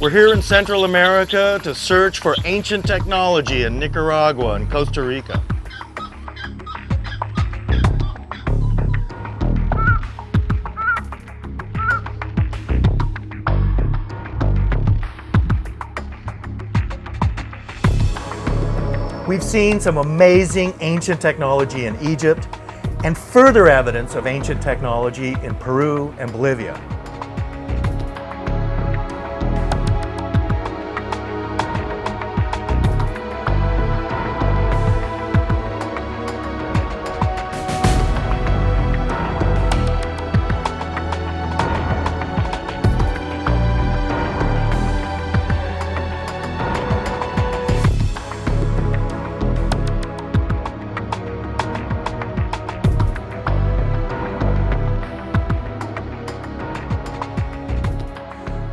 We're here in Central America to search for ancient technology in Nicaragua and Costa Rica. We've seen some amazing ancient technology in Egypt and further evidence of ancient technology in Peru and Bolivia.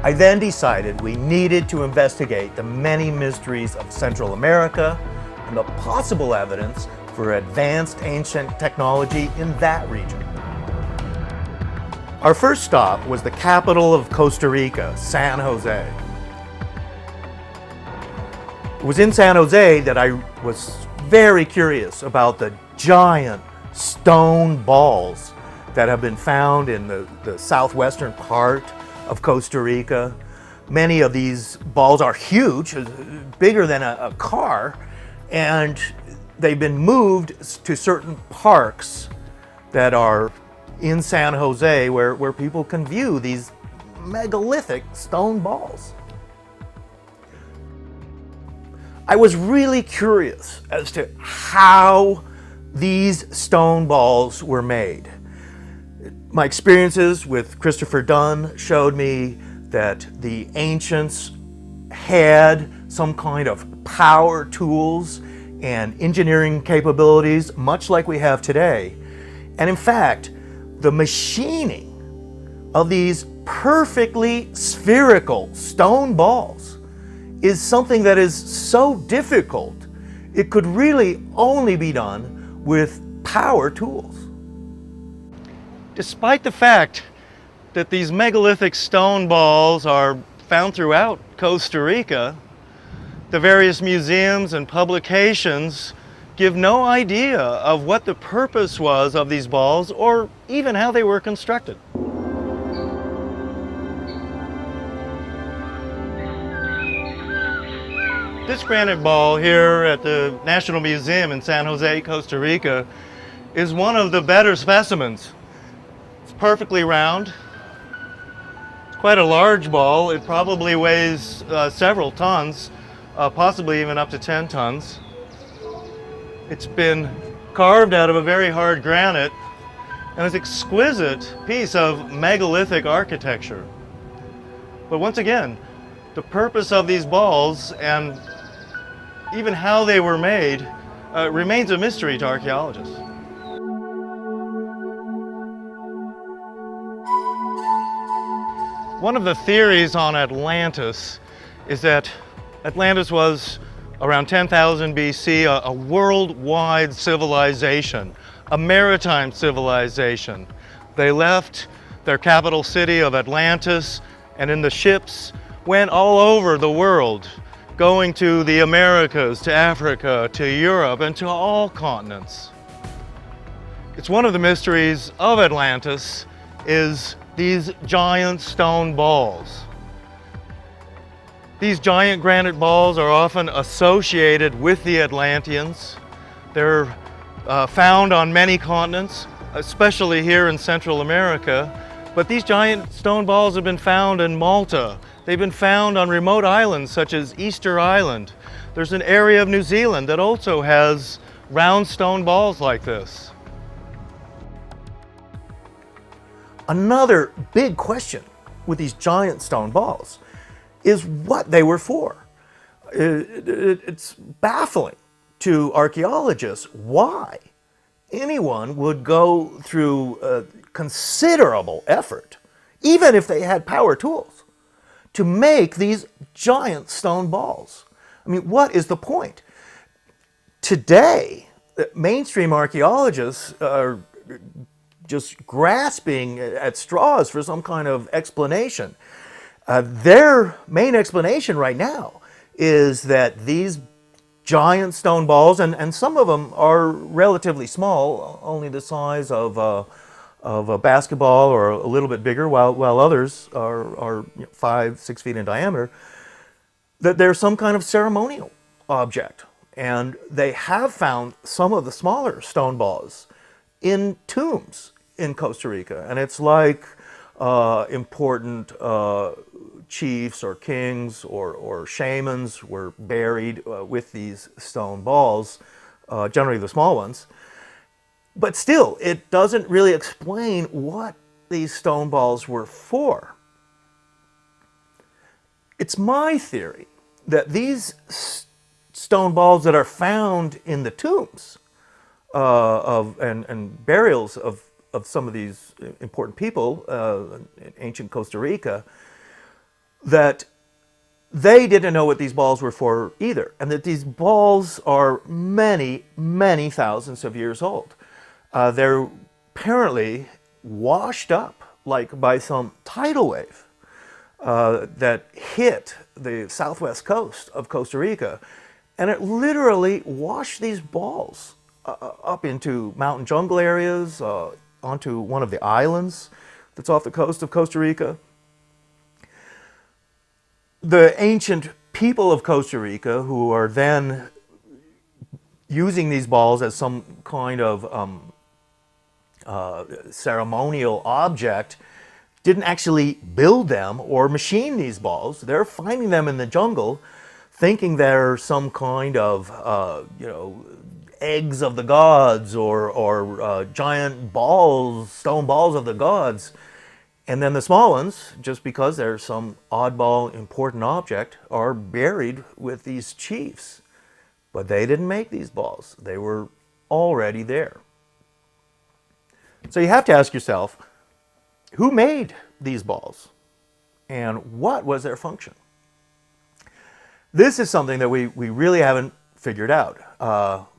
I then decided we needed to investigate the many mysteries of Central America and the possible evidence for advanced ancient technology in that region. Our first stop was the capital of Costa Rica, San Jose. It was in San Jose that I was very curious about the giant stone balls that have been found in the southwestern part of Costa Rica. Many of these balls are huge, bigger than a car, and they've been moved to certain parks that are in San Jose where people can view these megalithic stone balls. I was really curious as to how these stone balls were made. My experiences with Christopher Dunn showed me that the ancients had some kind of power tools and engineering capabilities, much like we have today. And in fact, the machining of these perfectly spherical stone balls is something that is so difficult, it could really only be done with power tools. Despite the fact that these megalithic stone balls are found throughout Costa Rica, the various museums and publications give no idea of what the purpose was of these balls or even how they were constructed. This granite ball here at the National Museum in San Jose, Costa Rica, is one of the better specimens. Perfectly round. It's quite a large ball. It probably weighs several tons, possibly even up to 10 tons. It's been carved out of a very hard granite and is an exquisite piece of megalithic architecture. But once again, the purpose of these balls and even how they were made remains a mystery to archaeologists. One of the theories on Atlantis is that Atlantis was around 10,000 BC, a worldwide civilization, a maritime civilization. They left their capital city of Atlantis and in the ships went all over the world, going to the Americas, to Africa, to Europe, and to all continents. It's one of the mysteries of Atlantis is these giant stone balls. These giant granite balls are often associated with the Atlanteans. They're found on many continents, especially here in Central America. But these giant stone balls have been found in Malta. They've been found on remote islands such as Easter Island. There's an area of New Zealand that also has round stone balls like this. Another big question with these giant stone balls is what they were for. It's baffling to archaeologists why anyone would go through considerable effort, even if they had power tools, to make these giant stone balls. I mean, what is the point? Today, mainstream archaeologists are just grasping at straws for some kind of explanation. Their main explanation right now is that these giant stone balls, and some of them are relatively small, only the size of a basketball or a little bit bigger, while others are 5, 6 feet in diameter, that they're some kind of ceremonial object. And they have found some of the smaller stone balls in tombs in Costa Rica. And it's like important chiefs or kings or shamans were buried with these stone balls, generally the small ones. But still, it doesn't really explain what these stone balls were for. It's my theory that these stone balls that are found in the tombs and burials of some of these important people in ancient Costa Rica, that they didn't know what these balls were for either, and that these balls are many, many thousands of years old. They're apparently washed up like by some tidal wave that hit the southwest coast of Costa Rica, and it literally washed these balls up into mountain jungle areas, onto one of the islands that's off the coast of Costa Rica. The ancient people of Costa Rica, who are then using these balls as some kind of ceremonial object, didn't actually build them or machine these balls. They're finding them in the jungle, thinking they're some kind of, eggs of the gods or giant balls, stone balls of the gods. And then the small ones, just because they're some oddball important object, are buried with these chiefs. But they didn't make these balls. They were already there. So you have to ask yourself, who made these balls? And what was their function? This is something that we really haven't figured out.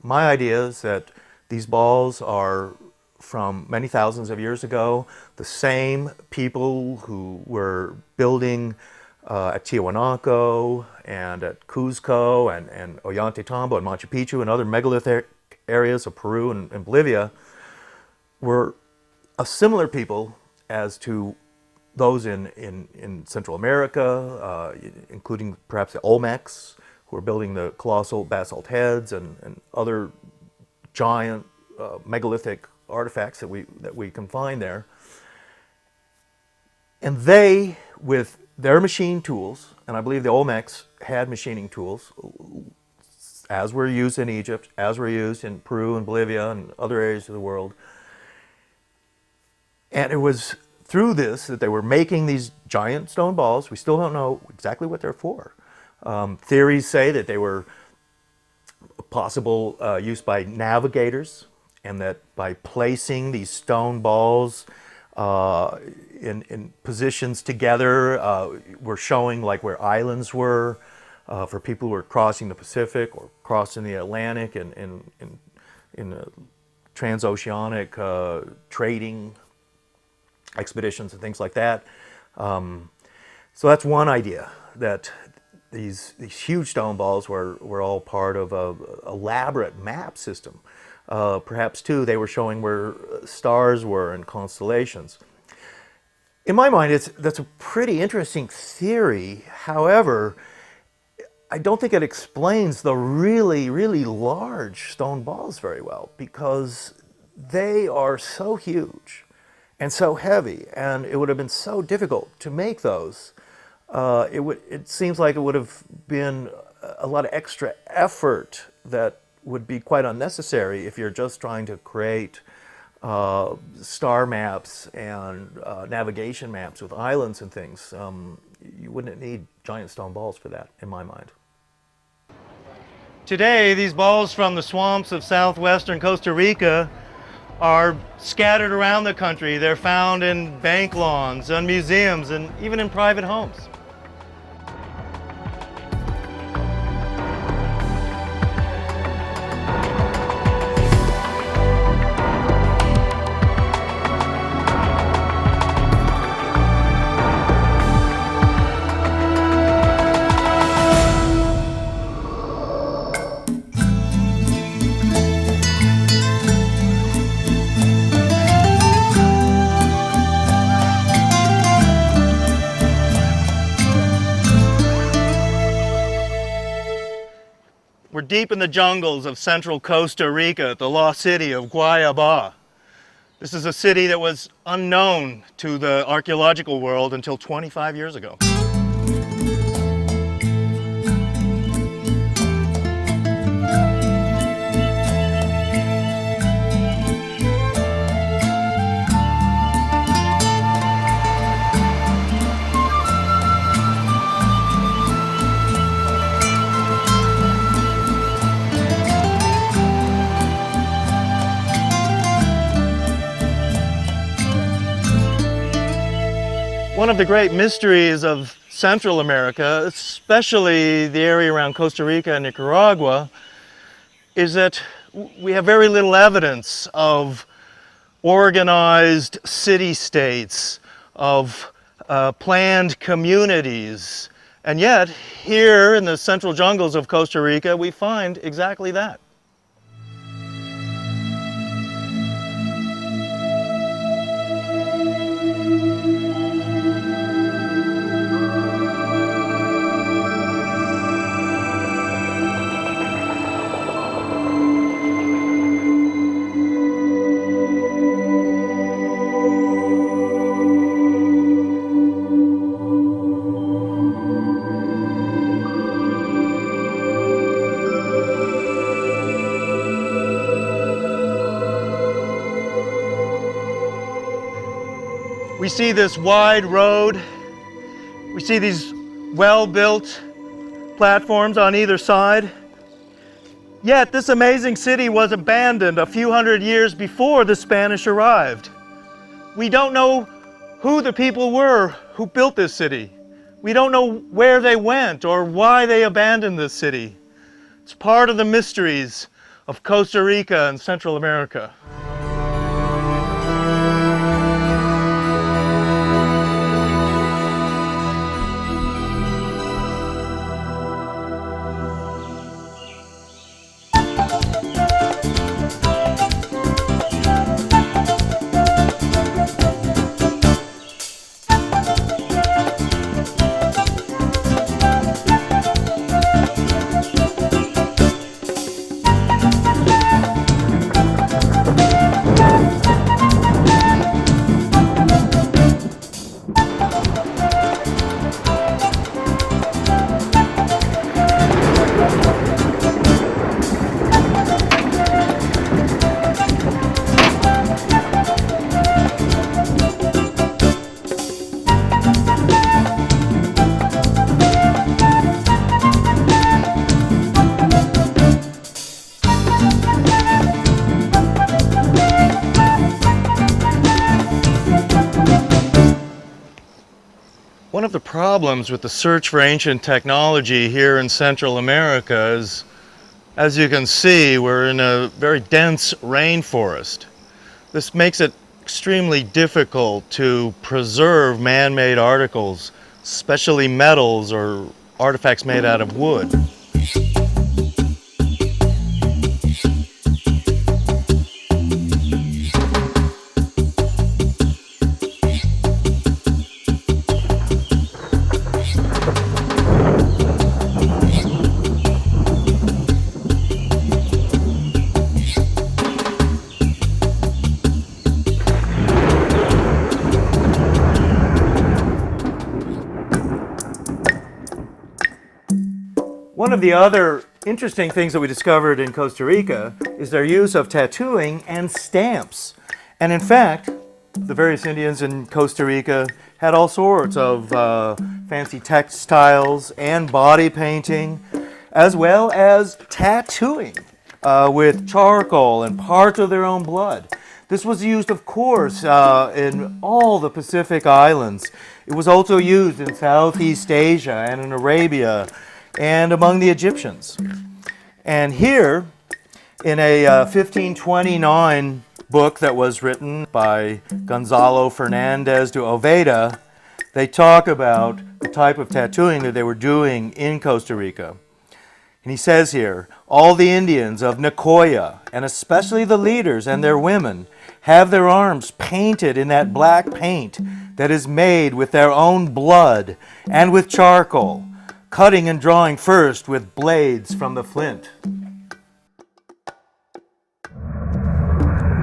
My idea is that these balls are from many thousands of years ago. The same people who were building at Tiwanaku and at Cuzco and Ollantaytambo and Machu Picchu and other megalithic areas of Peru and Bolivia were a similar people as to those in Central America, including perhaps the Olmecs, who were building the colossal basalt heads and other giant megalithic artifacts that we can find there. And they, with their machine tools, and I believe the Olmecs had machining tools, as were used in Egypt, as were used in Peru and Bolivia and other areas of the world. And it was through this that they were making these giant stone balls. We still don't know exactly what they're for. Theories say that they were possible use by navigators, and that by placing these stone balls in positions together, we're showing like where islands were for people who were crossing the Pacific or crossing the Atlantic in transoceanic trading expeditions and things like that. So that's one idea, that these huge stone balls were all part of a elaborate map system. Perhaps too, they were showing where stars were and constellations. In my mind, that's a pretty interesting theory. However, I don't think it explains the really, really large stone balls very well, because they are so huge and so heavy, and it would have been so difficult to make those. It seems like it would have been a lot of extra effort that would be quite unnecessary if you're just trying to create star maps and navigation maps with islands and things. You wouldn't need giant stone balls for that, in my mind. Today, these balls from the swamps of southwestern Costa Rica are scattered around the country. They're found in bank lawns, in museums, and even in private homes. We're deep in the jungles of central Costa Rica, the lost city of Guayabá. This is a city that was unknown to the archaeological world until 25 years ago. One of the great mysteries of Central America, especially the area around Costa Rica and Nicaragua, is that we have very little evidence of organized city-states, of planned communities. And yet, here in the central jungles of Costa Rica, we find exactly that. We see this wide road. We see these well-built platforms on either side. Yet this amazing city was abandoned a few hundred years before the Spanish arrived. We don't know who the people were who built this city. We don't know where they went or why they abandoned this city. It's part of the mysteries of Costa Rica and Central America. One of the problems with the search for ancient technology here in Central America is, as you can see, we're in a very dense rainforest. This makes it extremely difficult to preserve man-made articles, especially metals or artifacts made out of wood. One of the other interesting things that we discovered in Costa Rica is their use of tattooing and stamps. And in fact, the various Indians in Costa Rica had all sorts of fancy textiles and body painting, as well as tattooing with charcoal and parts of their own blood. This was used, of course, in all the Pacific islands. It was also used in Southeast Asia and in Arabia and among the Egyptians. And here, in a 1529 book that was written by Gonzalo Fernandez de Oveda, they talk about the type of tattooing that they were doing in Costa Rica. And he says here, all the Indians of Nicoya, and especially the leaders and their women, have their arms painted in that black paint that is made with their own blood and with charcoal. cutting and drawing first with blades from the flint.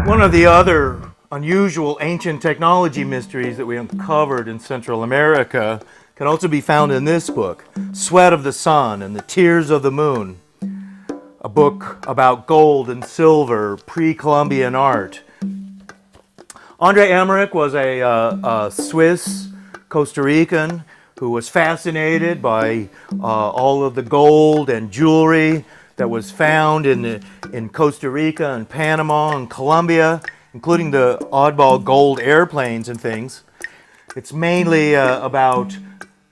One of the other unusual ancient technology mysteries that we uncovered in Central America can also be found in this book, Sweat of the Sun and the Tears of the Moon, a book about gold and silver, pre-Columbian art. Andre Emmerich was a Swiss Costa Rican who was fascinated by all of the gold and jewelry that was found in Costa Rica and Panama and Colombia, including the oddball gold airplanes and things. It's mainly about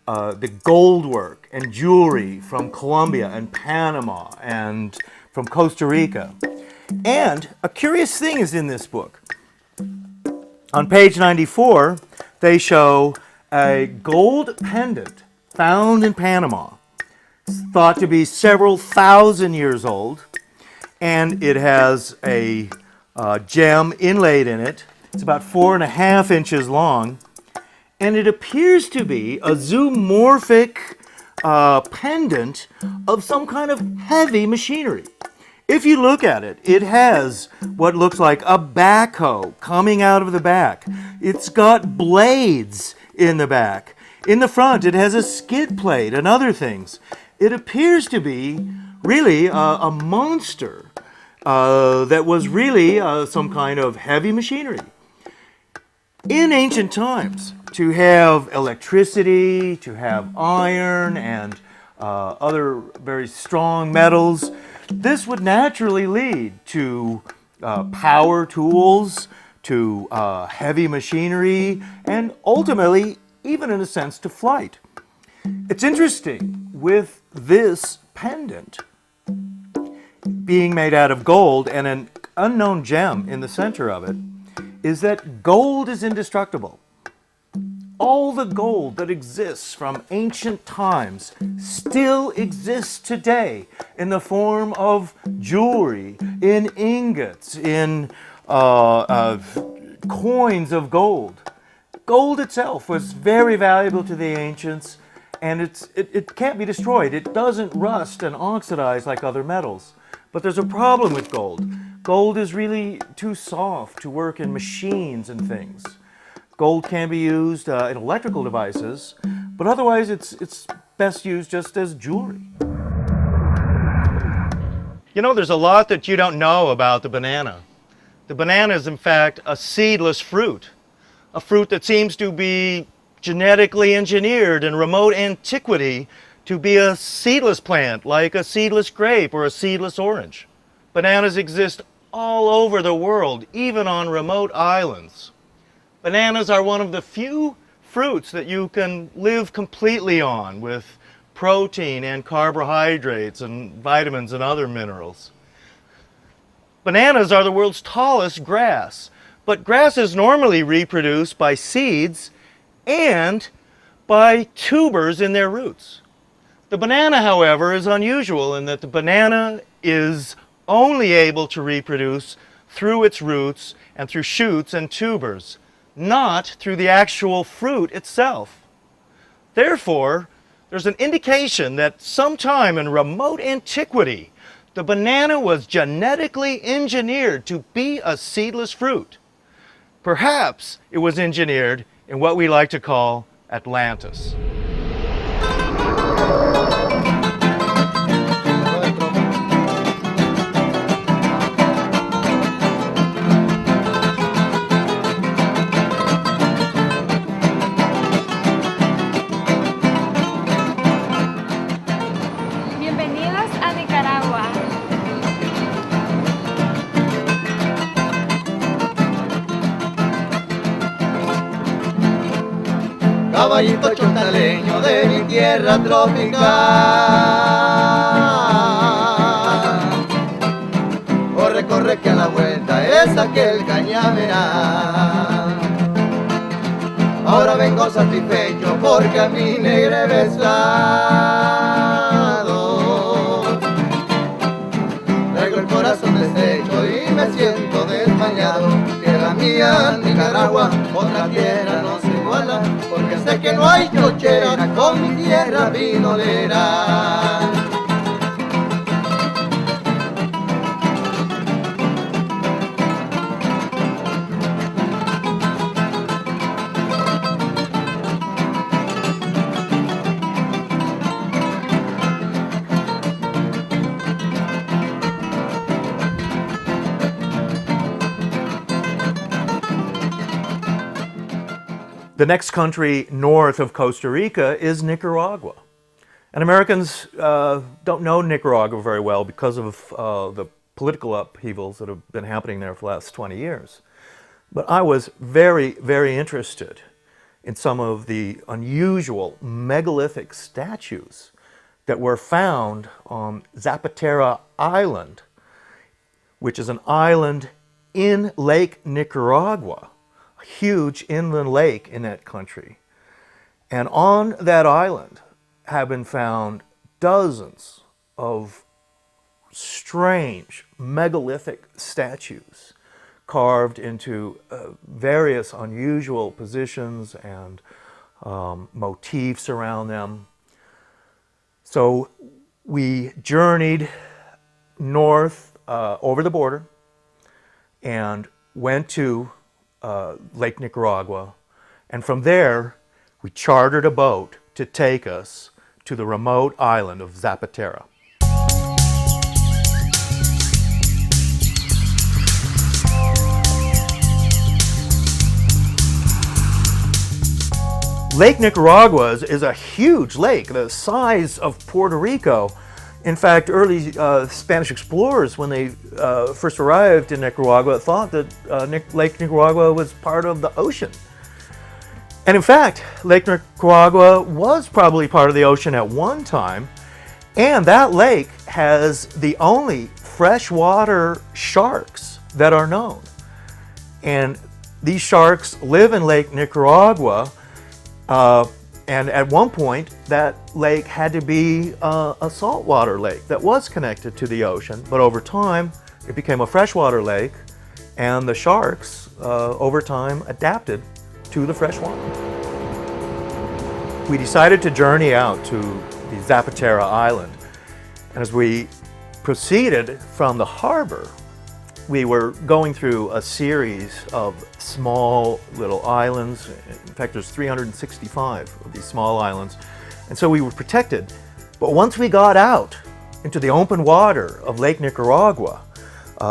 the gold work and jewelry from Colombia and Panama and from Costa Rica. And a curious thing is in this book. On page 94, they show a gold pendant found in Panama. It's thought to be several thousand years old, and it has a gem inlaid in it. It's about 4.5 inches long, and it appears to be a zoomorphic pendant of some kind of heavy machinery. If you look at it, it has what looks like a backhoe coming out of the back. It's got blades in the back. In the front, it has a skid plate and other things. It appears to be really a monster that was really some kind of heavy machinery. In ancient times, to have electricity, to have iron and other very strong metals, this would naturally lead to power tools, to heavy machinery, and ultimately, even in a sense, to flight. It's interesting, with this pendant being made out of gold and an unknown gem in the center of it, is that gold is indestructible. All the gold that exists from ancient times still exists today in the form of jewelry, in ingots, in coins of gold. Gold itself was very valuable to the ancients, and it can't be destroyed. It doesn't rust and oxidize like other metals. But there's a problem with gold. Gold is really too soft to work in machines and things. Gold can be used in electrical devices, but otherwise it's best used just as jewelry. You know, there's a lot that you don't know about the banana. The banana is, in fact, a seedless fruit, a fruit that seems to be genetically engineered in remote antiquity to be a seedless plant, like a seedless grape or a seedless orange. Bananas exist all over the world, even on remote islands. Bananas are one of the few fruits that you can live completely on, with protein and carbohydrates and vitamins and other minerals. Bananas are the world's tallest grass, but grasses normally reproduce by seeds and by tubers in their roots. The banana, however, is unusual in that the banana is only able to reproduce through its roots and through shoots and tubers, not through the actual fruit itself. Therefore, there's an indication that sometime in remote antiquity, the banana was genetically engineered to be a seedless fruit. Perhaps it was engineered in what we like to call Atlantis. Bienvenidos a Nicaragua. Caballito chontaleño de mi tierra tropical. Corre, corre que a la vuelta es aquel cañaveral. Ahora vengo satisfecho porque a mi negra he besado. Traigo el corazón deshecho y me siento desmayado. Tierra mía, Nicaragua, otra tierra no se iguala, porque sé que no hay chochera con mi tierra. tierra pinolera. The next country north of Costa Rica is Nicaragua. And Americans don't know Nicaragua very well because of the political upheavals that have been happening there for the last 20 years. But I was very, very interested in some of the unusual megalithic statues that were found on Zapatera Island, which is an island in Lake Nicaragua, a huge inland lake in that country. And on that island have been found dozens of strange megalithic statues carved into various unusual positions and motifs around them. So we journeyed north over the border and went to Lake Nicaragua, and from there we chartered a boat to take us to the remote island of Zapatera. Lake Nicaragua is a huge lake, the size of Puerto Rico. In fact, early Spanish explorers, when they first arrived in Nicaragua, thought that Lake Nicaragua was part of the ocean. And in fact, Lake Nicaragua was probably part of the ocean at one time, and that lake has the only freshwater sharks that are known. And these sharks live in Lake Nicaragua, and at one point, that lake had to be a saltwater lake that was connected to the ocean, but over time, it became a freshwater lake, and the sharks, over time, adapted to the freshwater. We decided to journey out to the Zapatera Island, and as we proceeded from the harbor, we were going through a series of small little islands. In fact, there's 365 of these small islands. And so we were protected. But once we got out into the open water of Lake Nicaragua,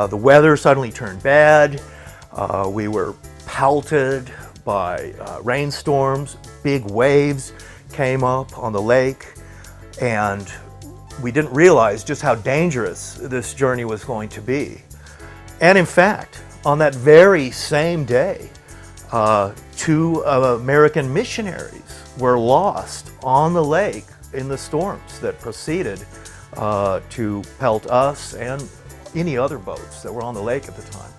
the weather suddenly turned bad. We were pelted by rainstorms. Big waves came up on the lake. And we didn't realize just how dangerous this journey was going to be. And in fact, on that very same day, two American missionaries were lost on the lake in the storms that proceeded to pelt us and any other boats that were on the lake at the time.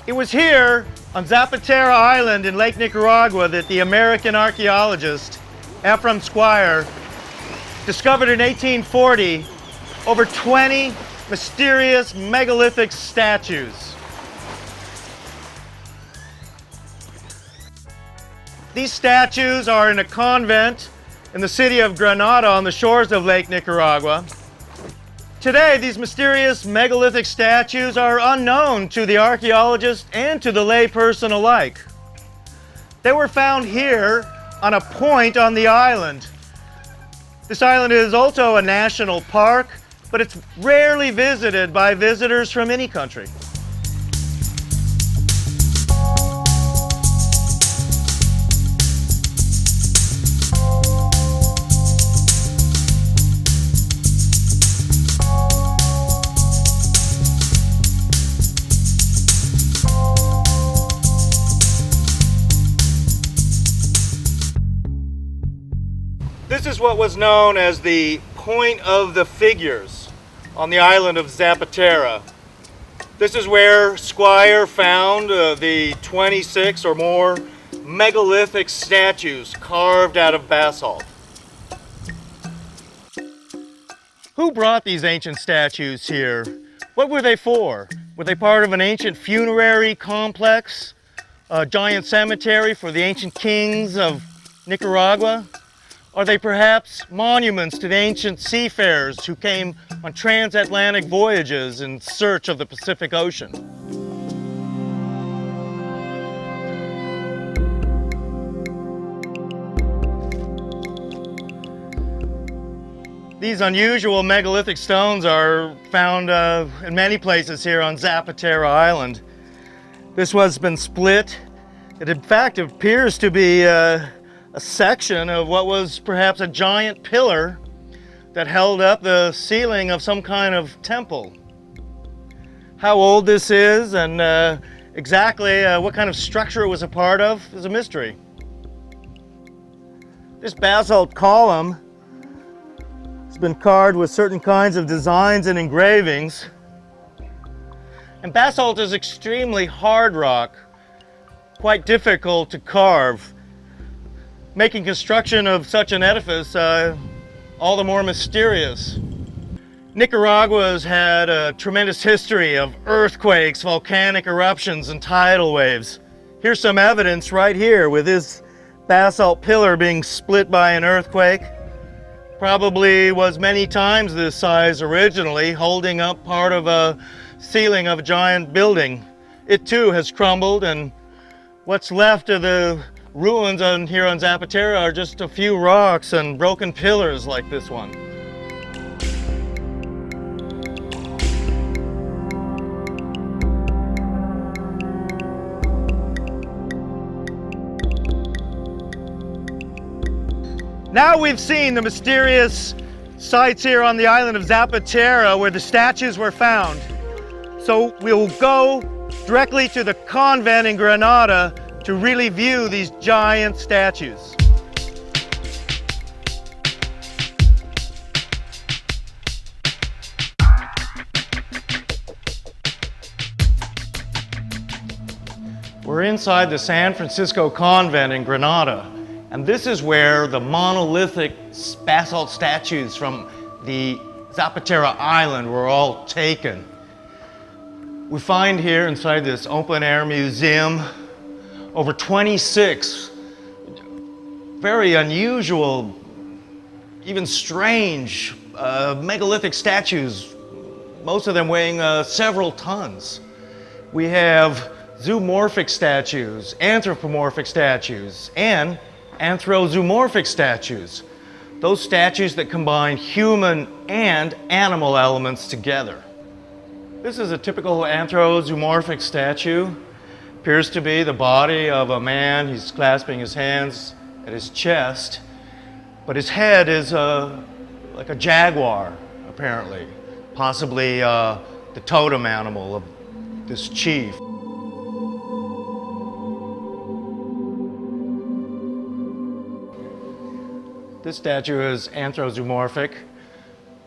It was here on Zapatera Island in Lake Nicaragua that the American archaeologist Ephraim Squire discovered in 1840 over 20 mysterious megalithic statues. These statues are in a convent in the city of Granada on the shores of Lake Nicaragua. Today, these mysterious megalithic statues are unknown to the archaeologist and to the layperson alike. They were found here on a point on the island. This island is also a national park, but it's rarely visited by visitors from any country. This is what was known as the Point of the Figures on the island of Zapatera. This is where Squire found the 26 or more megalithic statues carved out of basalt. Who brought these ancient statues here? What were they for? Were they part of an ancient funerary complex? A giant cemetery for the ancient kings of Nicaragua? Are they perhaps monuments to the ancient seafarers who came on transatlantic voyages in search of the Pacific Ocean? These unusual megalithic stones are found in many places here on Zapatero Island. This one's been split. It in fact appears to be a section of what was perhaps a giant pillar that held up the ceiling of some kind of temple. How old this is and exactly what kind of structure it was a part of is a mystery. This basalt column has been carved with certain kinds of designs and engravings. And basalt is extremely hard rock, quite difficult to carve, making construction of such an edifice all the more mysterious. Nicaragua has had a tremendous history of earthquakes, volcanic eruptions, and tidal waves. Here's some evidence right here with this basalt pillar being split by an earthquake. Probably was many times this size originally, holding up part of a ceiling of a giant building. It too has crumbled, and what's left of the ruins here on Zapatero are just a few rocks and broken pillars like this one. Now we've seen the mysterious sites here on the island of Zapatero where the statues were found. So we'll go directly to the convent in Granada to really view these giant statues. We're inside the San Francisco convent in Granada, and this is where the monolithic basalt statues from the Zapatero Island were all taken. We find here inside this open-air museum over 26 very unusual, even strange megalithic statues, most of them weighing several tons. We have zoomorphic statues, anthropomorphic statues, and anthrozoomorphic statues. Those statues that combine human and animal elements together. This is a typical anthrozoomorphic statue. Appears to be the body of a man. He's clasping his hands at his chest, but his head is like a jaguar, apparently, possibly the totem animal of this chief. This statue is anthrozoomorphic,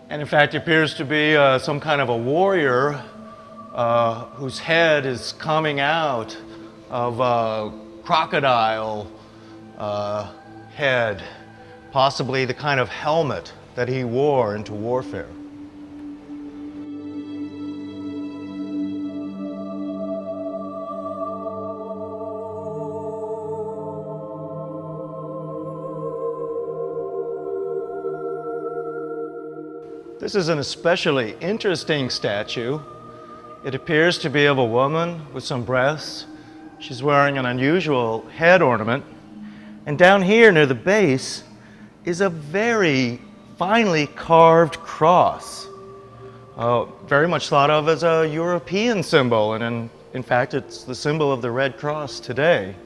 and in fact appears to be some kind of a warrior whose head is coming out of a crocodile head, possibly the kind of helmet that he wore into warfare. This is an especially interesting statue. It appears to be of a woman with some breasts. She's wearing an unusual head ornament. And down here near the base is a very finely carved cross. Very much thought of as a European symbol, and in fact it's the symbol of the Red Cross today.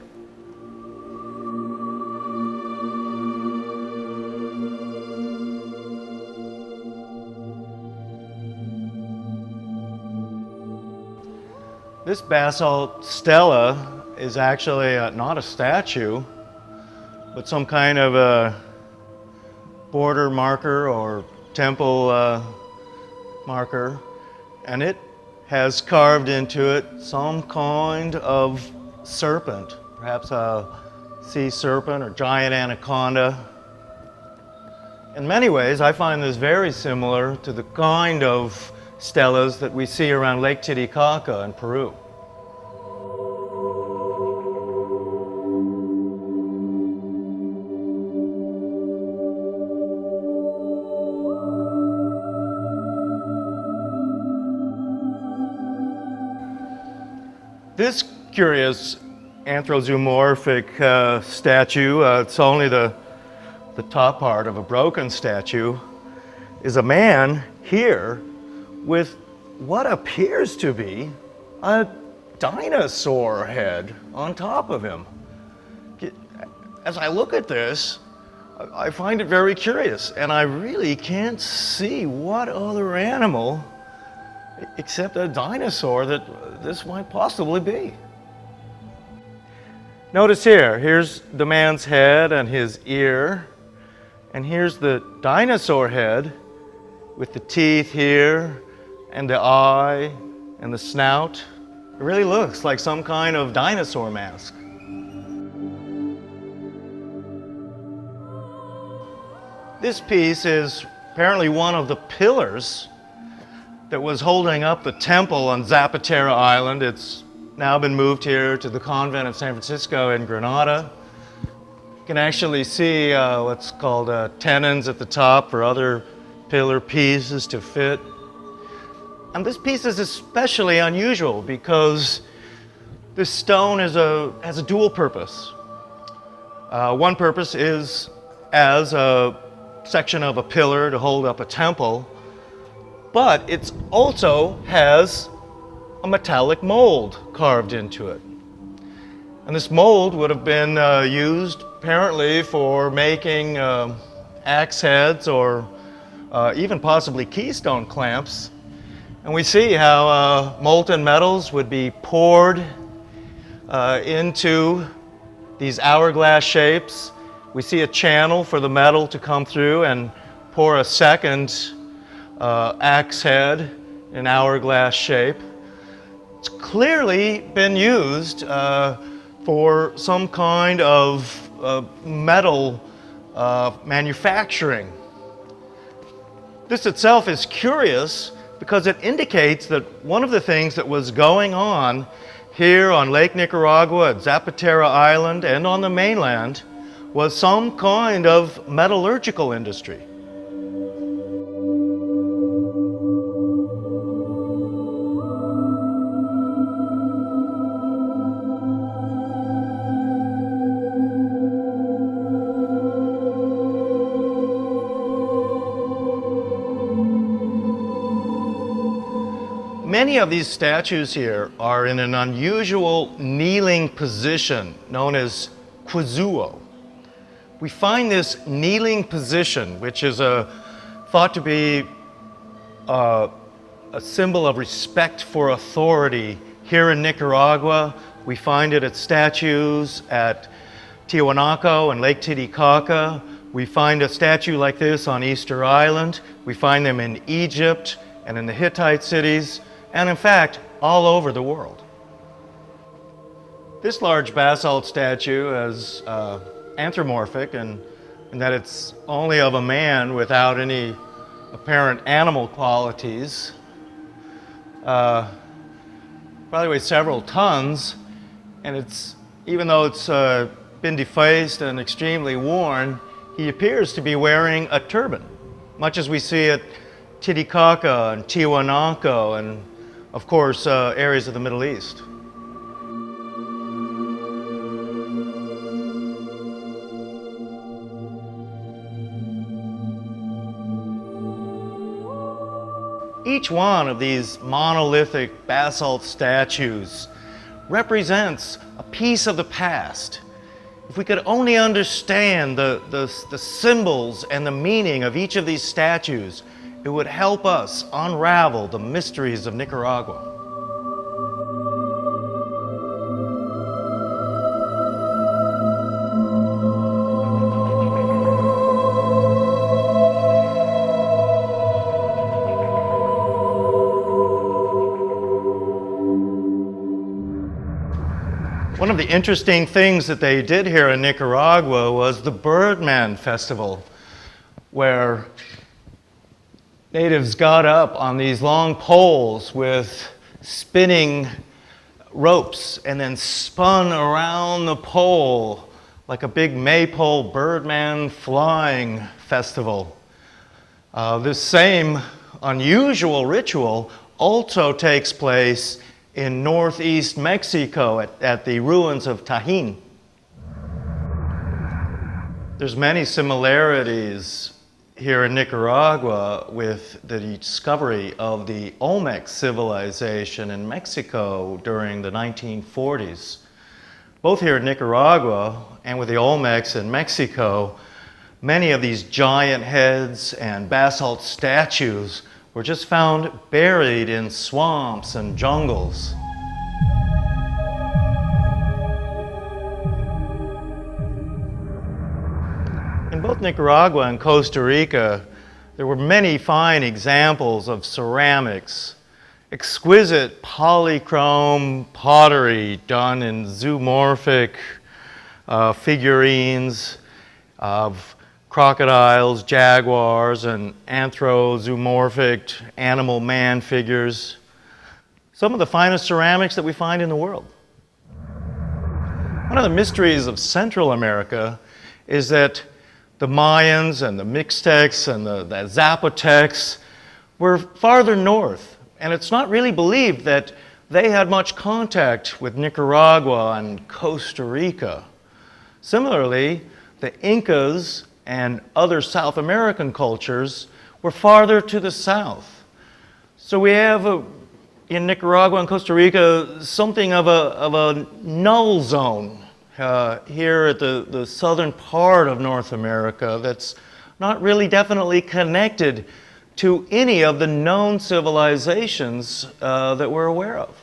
This basalt stela is actually not a statue, but some kind of a border marker or temple marker, and it has carved into it some kind of serpent, perhaps a sea serpent or giant anaconda. In many ways, I find this very similar to the kind of stelas that we see around Lake Titicaca in Peru. This curious anthropomorphic statue, it's only the top part of a broken statue, is a man here with what appears to be a dinosaur head on top of him. As I look at this, I find it very curious, and I really can't see what other animal except a dinosaur that this might possibly be. Notice here's the man's head and his ear, and here's the dinosaur head with the teeth here and the eye and the snout. It really looks like some kind of dinosaur mask. This piece is apparently one of the pillars that was holding up the temple on Zapatero Island. It's now been moved here to the convent of San Francisco in Granada. You can actually see what's called tenons at the top for other pillar pieces to fit. And this piece is especially unusual because this stone has a dual purpose. One purpose is as a section of a pillar to hold up a temple, but it also has a metallic mold carved into it. And this mold would have been used apparently for making axe heads or even possibly keystone clamps. And we see how molten metals would be poured into these hourglass shapes. We see a channel for the metal to come through and pour a second axe head in hourglass shape. It's clearly been used for some kind of metal manufacturing. This itself is curious because it indicates that one of the things that was going on here on Lake Nicaragua, at Zapatero Island, and on the mainland was some kind of metallurgical industry. Many of these statues here are in an unusual kneeling position known as quizuo. We find this kneeling position, which is thought to be a symbol of respect for authority here in Nicaragua. We find it at statues at Tiwanaku and Lake Titicaca. We find a statue like this on Easter Island. We find them in Egypt and in the Hittite cities, and in fact, all over the world. This large basalt statue is anthropomorphic in that it's only of a man without any apparent animal qualities. Probably weighs several tons, and even though it's been defaced and extremely worn, he appears to be wearing a turban, much as we see at Titicaca and Tiwanaku and, of course, areas of the Middle East. Each one of these monolithic basalt statues represents a piece of the past. If we could only understand the symbols and the meaning of each of these statues, it would help us unravel the mysteries of Nicaragua. One of the interesting things that they did here in Nicaragua was the Birdman Festival, where natives got up on these long poles with spinning ropes and then spun around the pole like a big maypole Birdman flying festival. This same unusual ritual also takes place in northeast Mexico at the ruins of Tajín. There's many similarities here in Nicaragua with the discovery of the Olmec civilization in Mexico during the 1940s. Both here in Nicaragua and with the Olmecs in Mexico, many of these giant heads and basalt statues were just found buried in swamps and jungles. In both Nicaragua and Costa Rica, there were many fine examples of ceramics, exquisite polychrome pottery done in zoomorphic figurines of crocodiles, jaguars, and anthrozoomorphic animal man figures. Some of the finest ceramics that we find in the world. One of the mysteries of Central America is that the Mayans and the Mixtecs and the Zapotecs were farther north, and it's not really believed that they had much contact with Nicaragua and Costa Rica. Similarly, the Incas and other South American cultures were farther to the south. So we have in Nicaragua and Costa Rica something of a null zone here at the southern part of North America that's not really definitely connected to any of the known civilizations that we're aware of.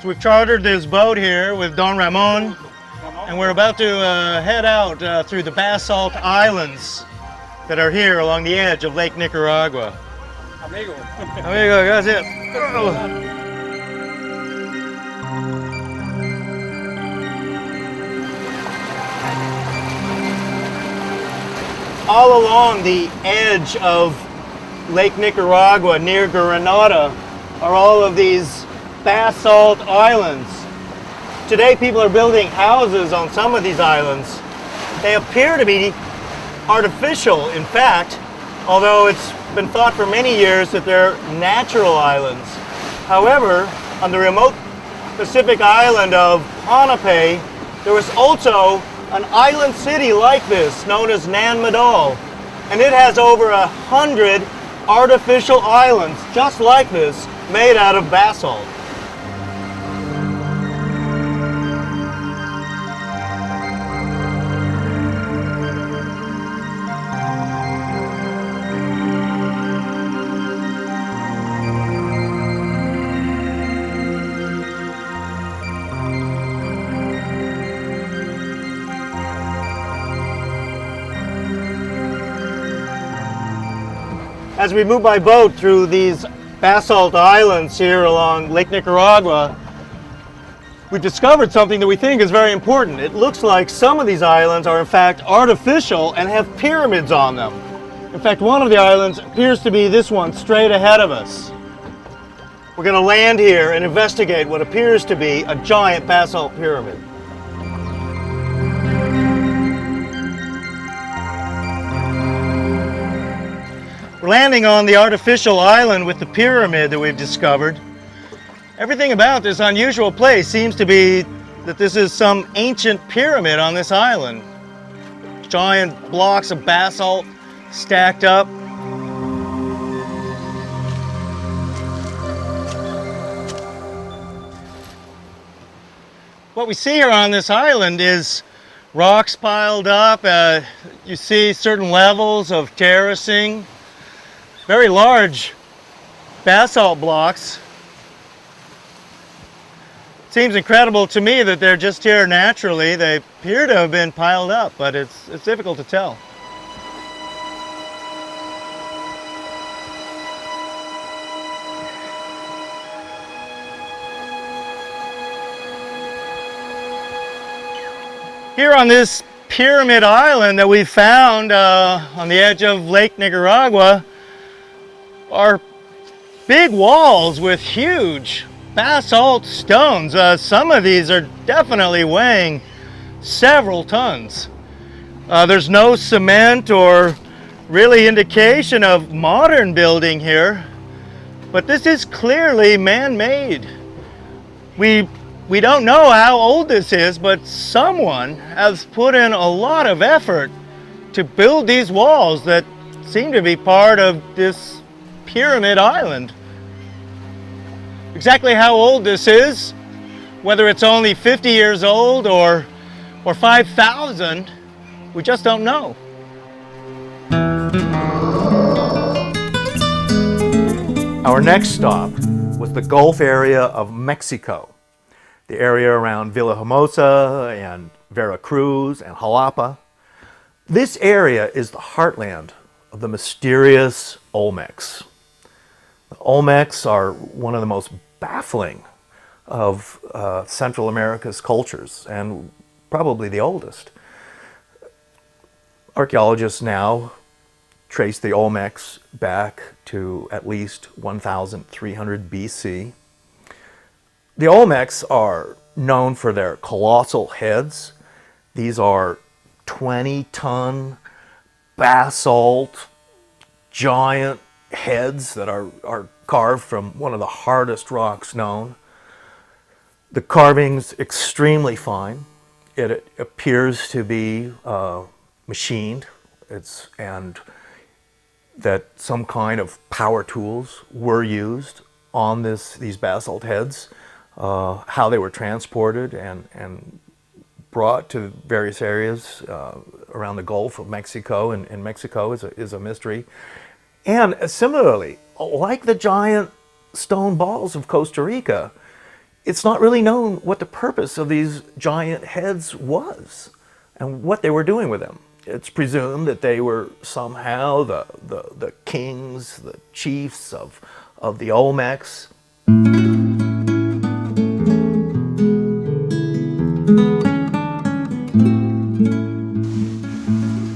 We've chartered this boat here with Don Ramon, and we're about to head out through the basalt islands that are here along the edge of Lake Nicaragua. Amigo, that's it. All along the edge of Lake Nicaragua near Granada are all of these basalt islands. Today people are building houses on some of these islands. They appear to be artificial, in fact, although it's been thought for many years that they're natural islands. However, on the remote Pacific island of Ponape, there was also an island city like this known as Nan Madol, and it has over 100 artificial islands just like this made out of basalt. As we move by boat through these basalt islands here along Lake Nicaragua, we've discovered something that we think is very important. It looks like some of these islands are in fact artificial and have pyramids on them. In fact, one of the islands appears to be this one straight ahead of us. We're going to land here and investigate what appears to be a giant basalt pyramid. We're landing on the artificial island with the pyramid that we've discovered. Everything about this unusual place seems to be that this is some ancient pyramid on this island. Giant blocks of basalt stacked up. What we see here on this island is rocks piled up. You see certain levels of terracing, very large basalt blocks. It seems incredible to me that they're just here naturally. They appear to have been piled up, but it's difficult to tell. Here on this pyramid island that we found on the edge of Lake Nicaragua are big walls with huge basalt stones. Some of these are definitely weighing several tons. There's no cement or really indication of modern building here, but this is clearly man-made. We don't know how old this is, but someone has put in a lot of effort to build these walls that seem to be part of this pyramid island. Exactly how old this is, whether it's only 50 years old or 5,000, we just don't know. Our next stop was the Gulf area of Mexico, the area around Villahermosa and Veracruz and Jalapa. This area is the heartland of the mysterious Olmecs. The Olmecs are one of the most baffling of Central America's cultures, and probably the oldest. Archaeologists now trace the Olmecs back to at least 1,300 BC. The Olmecs are known for their colossal heads. These are 20-ton basalt giant heads that are carved from one of the hardest rocks known. The carving's extremely fine. It appears to be machined, and that some kind of power tools were used on these basalt heads. How they were transported and brought to various areas around the Gulf of Mexico and Mexico is a mystery. And similarly, like the giant stone balls of Costa Rica, it's not really known what the purpose of these giant heads was and what they were doing with them. It's presumed that they were somehow the kings, the chiefs of the Olmecs.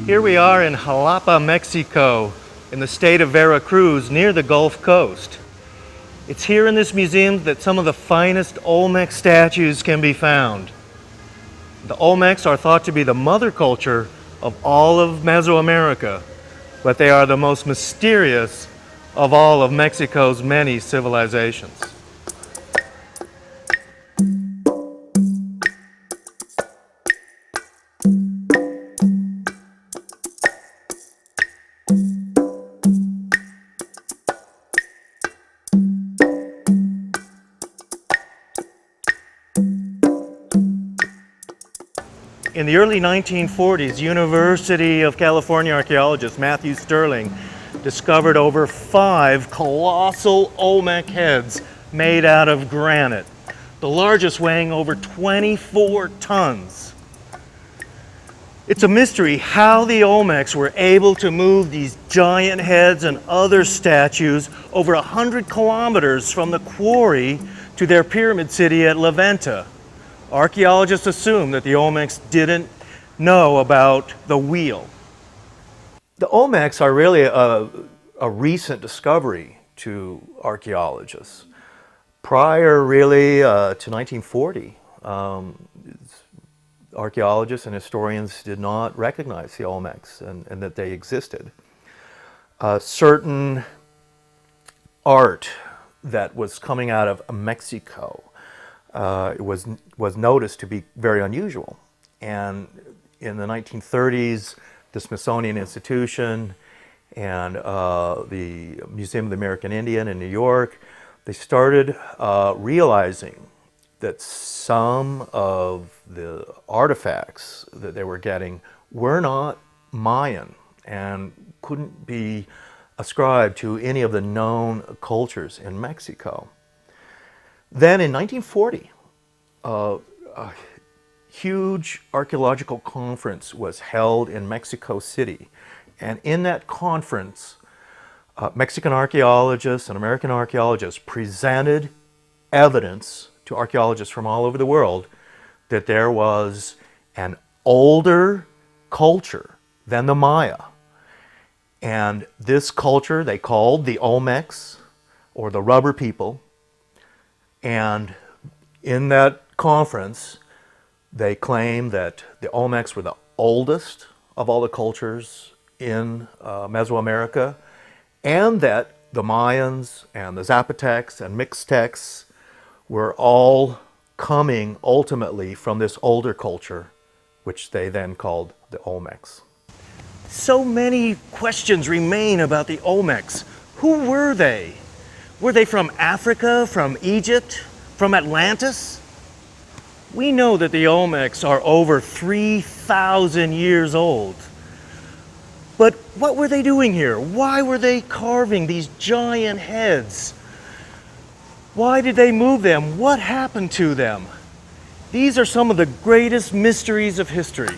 Here we are in Jalapa, Mexico, in the state of Veracruz, near the Gulf Coast. It's here in this museum that some of the finest Olmec statues can be found. The Olmecs are thought to be the mother culture of all of Mesoamerica, but they are the most mysterious of all of Mexico's many civilizations. In the early 1940s, University of California archaeologist Matthew Sterling discovered over 5 colossal Olmec heads made out of granite, the largest weighing over 24 tons. It's a mystery how the Olmecs were able to move these giant heads and other statues over 100 kilometers from the quarry to their pyramid city at La Venta. Archaeologists assume that the Olmecs didn't know about the wheel. The Olmecs are really a recent discovery to archaeologists. Prior really to 1940, archaeologists and historians did not recognize the Olmecs and that they existed. Certain art that was coming out of Mexico was noticed to be very unusual. And in the 1930s, the Smithsonian Institution and the Museum of the American Indian in New York, they started realizing that some of the artifacts that they were getting were not Mayan and couldn't be ascribed to any of the known cultures in Mexico. Then in 1940, a huge archaeological conference was held in Mexico City. And in that conference, Mexican archaeologists and American archaeologists presented evidence to archaeologists from all over the world that there was an older culture than the Maya. And this culture they called the Olmecs, or the rubber people. And in that conference, they claimed that the Olmecs were the oldest of all the cultures in Mesoamerica, and that the Mayans and the Zapotecs and Mixtecs were all coming ultimately from this older culture, which they then called the Olmecs. So many questions remain about the Olmecs. Who were they? Were they from Africa, from Egypt, from Atlantis? We know that the Olmecs are over 3,000 years old. But what were they doing here? Why were they carving these giant heads? Why did they move them? What happened to them? These are some of the greatest mysteries of history.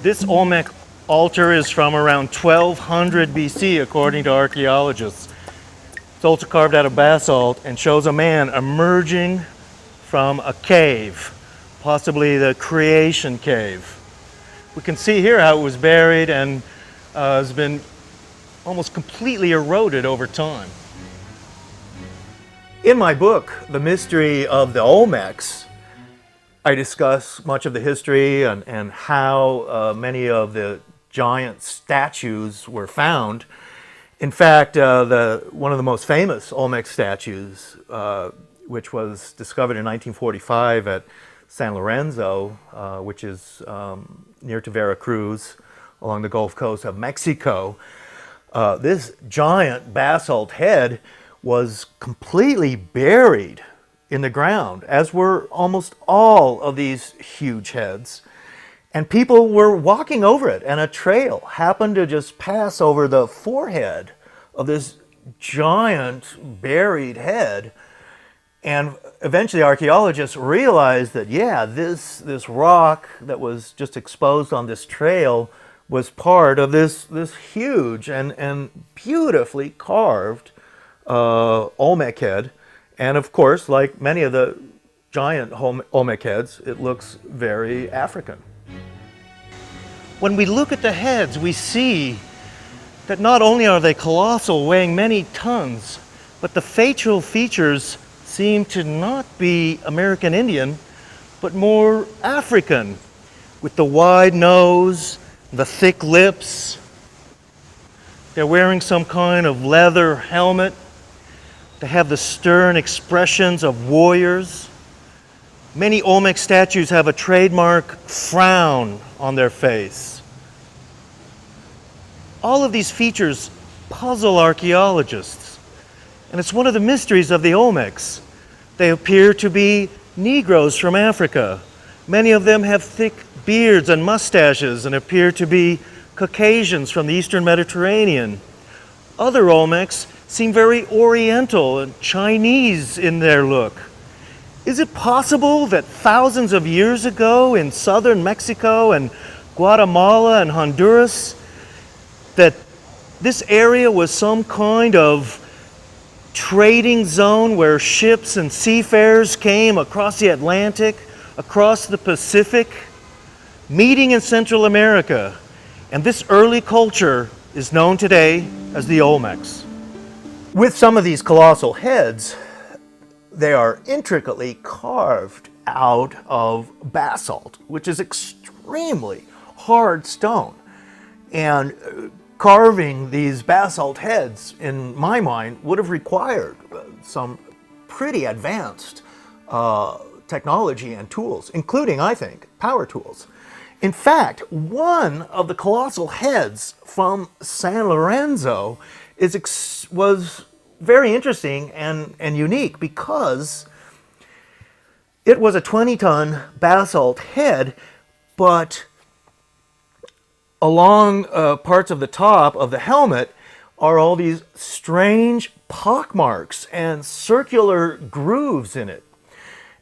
This Olmec altar is from around 1200 BC, according to archaeologists. It's also carved out of basalt and shows a man emerging from a cave, possibly the creation cave. We can see here how it was buried and has been almost completely eroded over time. In my book, The Mystery of the Olmecs, I discuss much of the history and how many of the giant statues were found. In fact, one of the most famous Olmec statues, which was discovered in 1945 at San Lorenzo, which is near to Veracruz, along the Gulf Coast of Mexico. This giant basalt head was completely buried in the ground, as were almost all of these huge heads. And people were walking over it, and a trail happened to just pass over the forehead of this giant buried head. And eventually archaeologists realized that, yeah, this rock that was just exposed on this trail was part of this huge and beautifully carved Olmec head. And of course, like many of the giant Olmec heads, it looks very African. When we look at the heads, we see that not only are they colossal, weighing many tons, but the facial features seem to not be American Indian, but more African, with the wide nose, the thick lips. They're wearing some kind of leather helmet. They have the stern expressions of warriors. Many Olmec statues have a trademark frown on their face. All of these features puzzle archaeologists, and it's one of the mysteries of the Olmecs. They appear to be Negroes from Africa. Many of them have thick beards and mustaches and appear to be Caucasians from the Eastern Mediterranean. Other Olmecs seem very Oriental and Chinese in their look. Is it possible that thousands of years ago in southern Mexico and Guatemala and Honduras, that this area was some kind of trading zone where ships and seafarers came across the Atlantic, across the Pacific, meeting in Central America? And this early culture is known today as the Olmecs. With some of these colossal heads, they are intricately carved out of basalt, which is extremely hard stone. And carving these basalt heads, in my mind, would have required some pretty advanced technology and tools, including, I think, power tools. In fact, one of the colossal heads from San Lorenzo was very interesting and unique because it was a 20-ton basalt head, but along parts of the top of the helmet are all these strange pockmarks and circular grooves in it.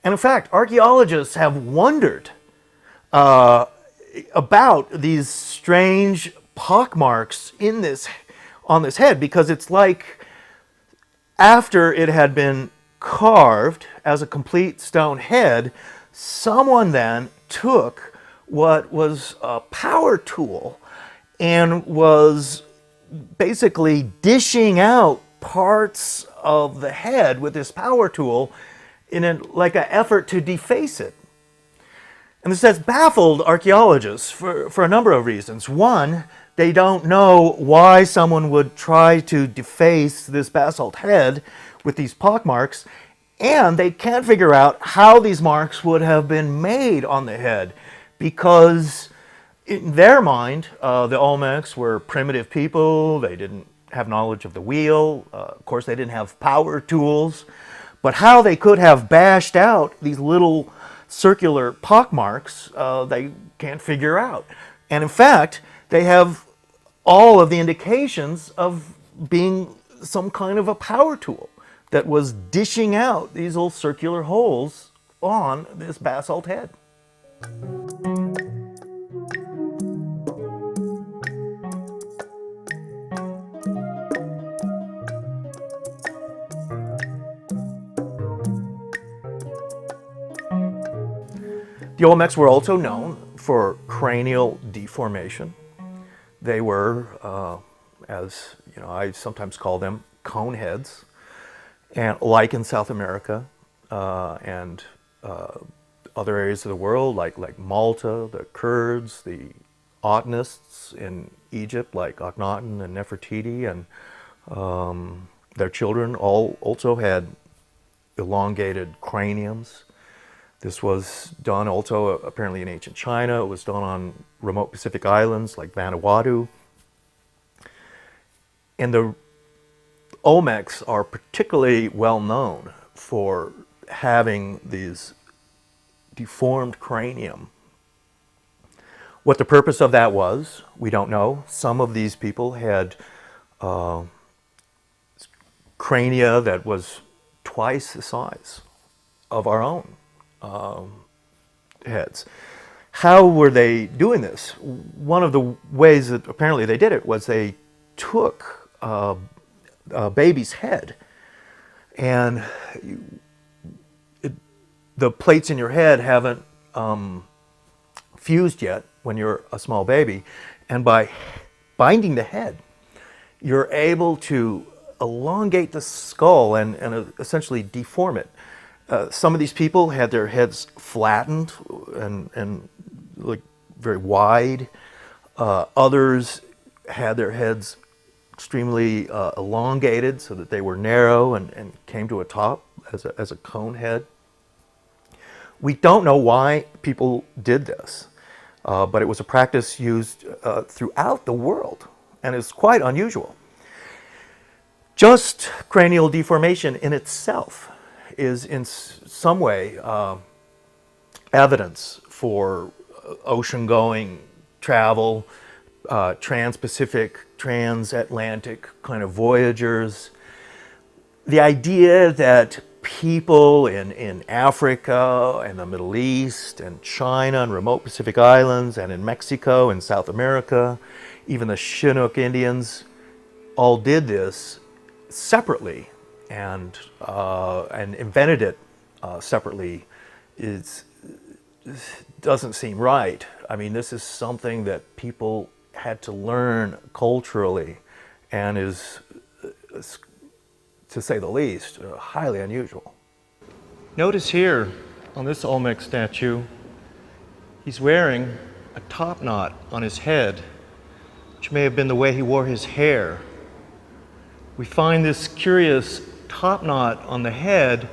And in fact, archaeologists have wondered about these strange pockmarks on this head, because it's like after it had been carved as a complete stone head, someone then took what was a power tool and was basically dishing out parts of the head with this power tool in like an effort to deface it. And this has baffled archaeologists for a number of reasons. One, they don't know why someone would try to deface this basalt head with these pockmarks, and they can't figure out how these marks would have been made on the head, because in their mind, the Olmecs were primitive people. They didn't have knowledge of the wheel. Of course, they didn't have power tools. But how they could have bashed out these little circular pockmarks, they can't figure out. And in fact, they have all of the indications of being some kind of a power tool that was dishing out these little circular holes on this basalt head. The Olmecs were also known for cranial deformation. They were, as you know, I sometimes call them cone heads, and like in South America and other areas of the world, like Malta, the Kurds, the Otanists in Egypt, like Akhenaten and Nefertiti, and their children all also had elongated craniums. This was done also apparently in ancient China. It was done on remote Pacific islands like Vanuatu. And the Olmecs are particularly well known for having these deformed cranium. What the purpose of that was, we don't know. Some of these people had crania that was twice the size of our own heads. How were they doing this? One of the ways that apparently they did it was they took a baby's head, and the plates in your head haven't fused yet when you're a small baby, and by binding the head, you're able to elongate the skull and essentially deform it. Some of these people had their heads flattened and like very wide. Others had their heads extremely elongated so that they were narrow and came to a top as a cone head. We don't know why people did this, but it was a practice used throughout the world, and it's quite unusual. Just cranial deformation in itself is in some way evidence for ocean-going travel, trans-Pacific, transatlantic kind of voyagers. The idea that people in Africa and the Middle East and China and remote Pacific islands and in Mexico and South America, even the Chinook Indians, all did this separately and invented it separately doesn't seem right. I mean, this is something that people had to learn culturally and is, to say the least, highly unusual. Notice here on this Olmec statue, he's wearing a top knot on his head, which may have been the way he wore his hair. We find this curious top knot on the head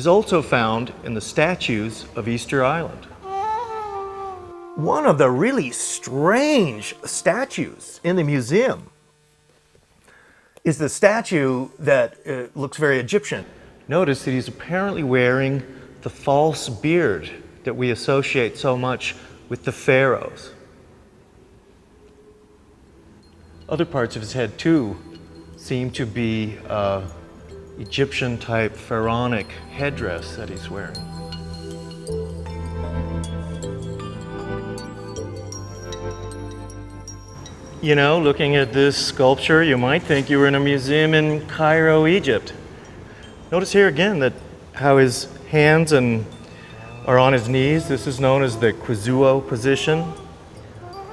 is also found in the statues of Easter Island. One of the really strange statues in the museum is the statue that looks very Egyptian. Notice that he's apparently wearing the false beard that we associate so much with the pharaohs. Other parts of his head, too, seem to be Egyptian-type pharaonic headdress that he's wearing. You know, looking at this sculpture, you might think you were in a museum in Cairo, Egypt. Notice here again that how his hands are on his knees. This is known as the Quizuo position.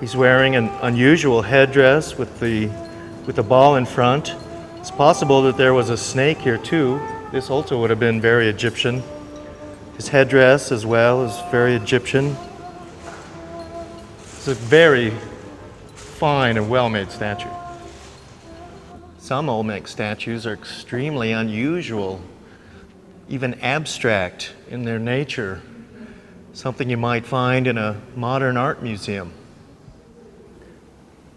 He's wearing an unusual headdress with the ball in front. It's possible that there was a snake here too. This also would have been very Egyptian. His headdress as well is very Egyptian. It's a very fine and well-made statue. Some Olmec statues are extremely unusual, even abstract in their nature, something you might find in a modern art museum.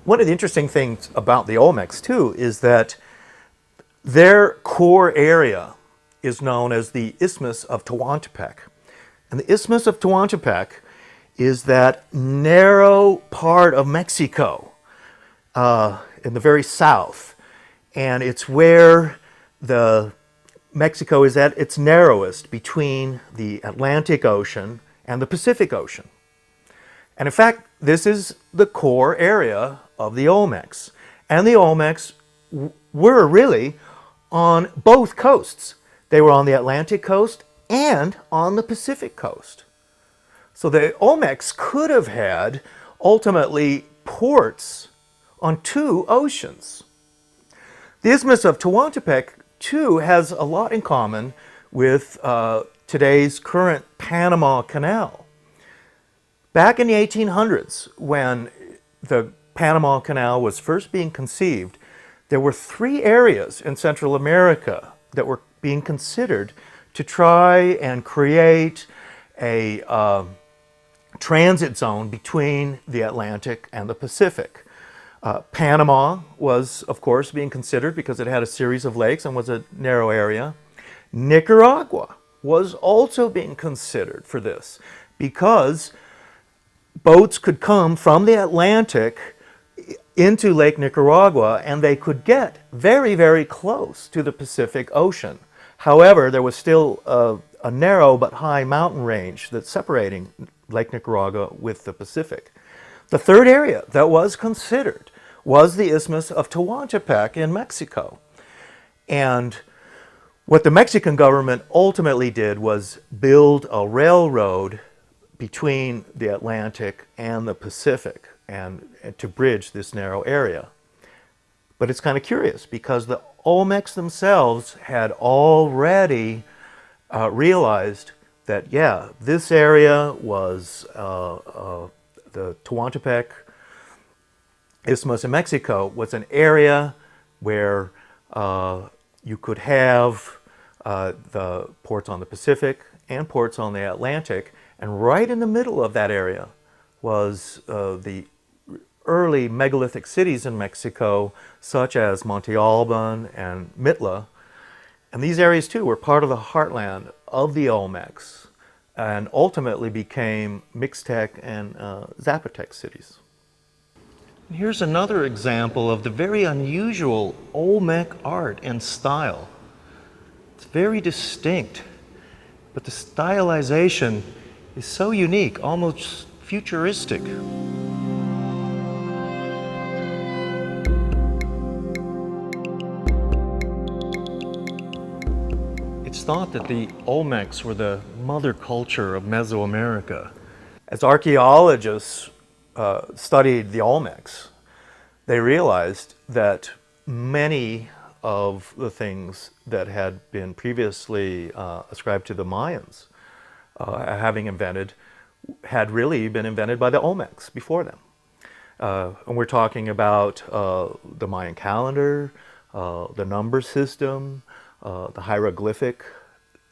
One of the interesting things about the Olmecs, too, is that their core area is known as the Isthmus of Tehuantepec. And the Isthmus of Tehuantepec is that narrow part of Mexico in the very south. And it's where Mexico is at its narrowest between the Atlantic Ocean and the Pacific Ocean. And in fact, this is the core area of the Olmecs. And the Olmecs were really on both coasts. They were on the Atlantic coast and on the Pacific coast. So the Olmecs could have had ultimately ports on two oceans. The Isthmus of Tehuantepec, too, has a lot in common with today's current Panama Canal. Back in the 1800s, when the Panama Canal was first being conceived, there were three areas in Central America that were being considered to try and create a transit zone between the Atlantic and the Pacific. Panama was, of course, being considered because it had a series of lakes and was a narrow area. Nicaragua was also being considered for this because boats could come from the Atlantic into Lake Nicaragua and they could get very, very close to the Pacific Ocean. However, there was still a narrow but high mountain range that's separating Lake Nicaragua with the Pacific. The third area that was considered was the Isthmus of Tehuantepec in Mexico. And what the Mexican government ultimately did was build a railroad between the Atlantic and the Pacific and to bridge this narrow area. But it's kind of curious because the Olmecs themselves had already realized that, yeah, this area was the Tehuantepec Isthmus in Mexico was an area where you could have the ports on the Pacific and ports on the Atlantic, and right in the middle of that area was the early megalithic cities in Mexico, such as Monte Alban and Mitla. And these areas, too, were part of the heartland of the Olmecs and ultimately became Mixtec and Zapotec cities. Here's another example of the very unusual Olmec art and style. It's very distinct, but the stylization is so unique, almost futuristic. It's thought that the Olmecs were the mother culture of Mesoamerica. As archaeologists studied the Olmecs, they realized that many of the things that had been previously ascribed to the Mayans having invented had really been invented by the Olmecs before them. And we're talking about the Mayan calendar, the number system, the hieroglyphic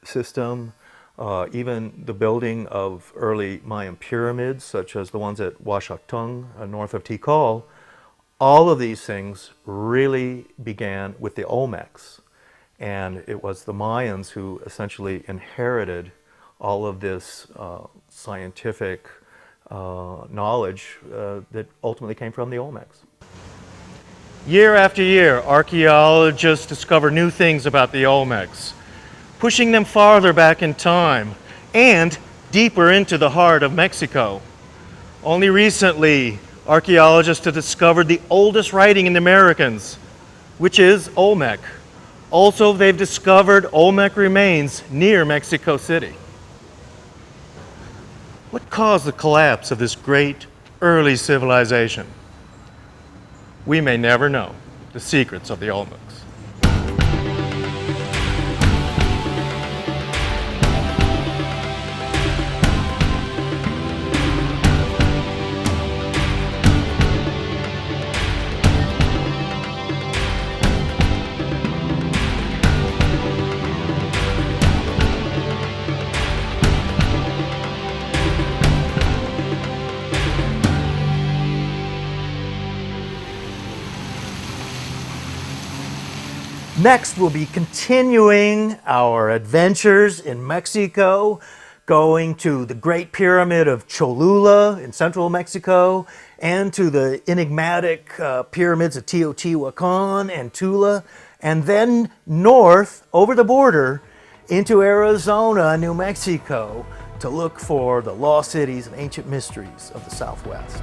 system, even the building of early Mayan pyramids, such as the ones at Huashactung, north of Tikal, all of these things really began with the Olmecs. And it was the Mayans who essentially inherited all of this scientific knowledge that ultimately came from the Olmecs. Year after year, archaeologists discover new things about the Olmecs, pushing them farther back in time and deeper into the heart of Mexico. Only recently, archaeologists have discovered the oldest writing in the Americas, which is Olmec. Also, they've discovered Olmec remains near Mexico City. What caused the collapse of this great early civilization? We may never know the secrets of the Olmecs. Next, we'll be continuing our adventures in Mexico, going to the Great Pyramid of Cholula in central Mexico, and to the enigmatic pyramids of Teotihuacan and Tula, and then north over the border into Arizona, New Mexico, to look for the lost cities and ancient mysteries of the Southwest.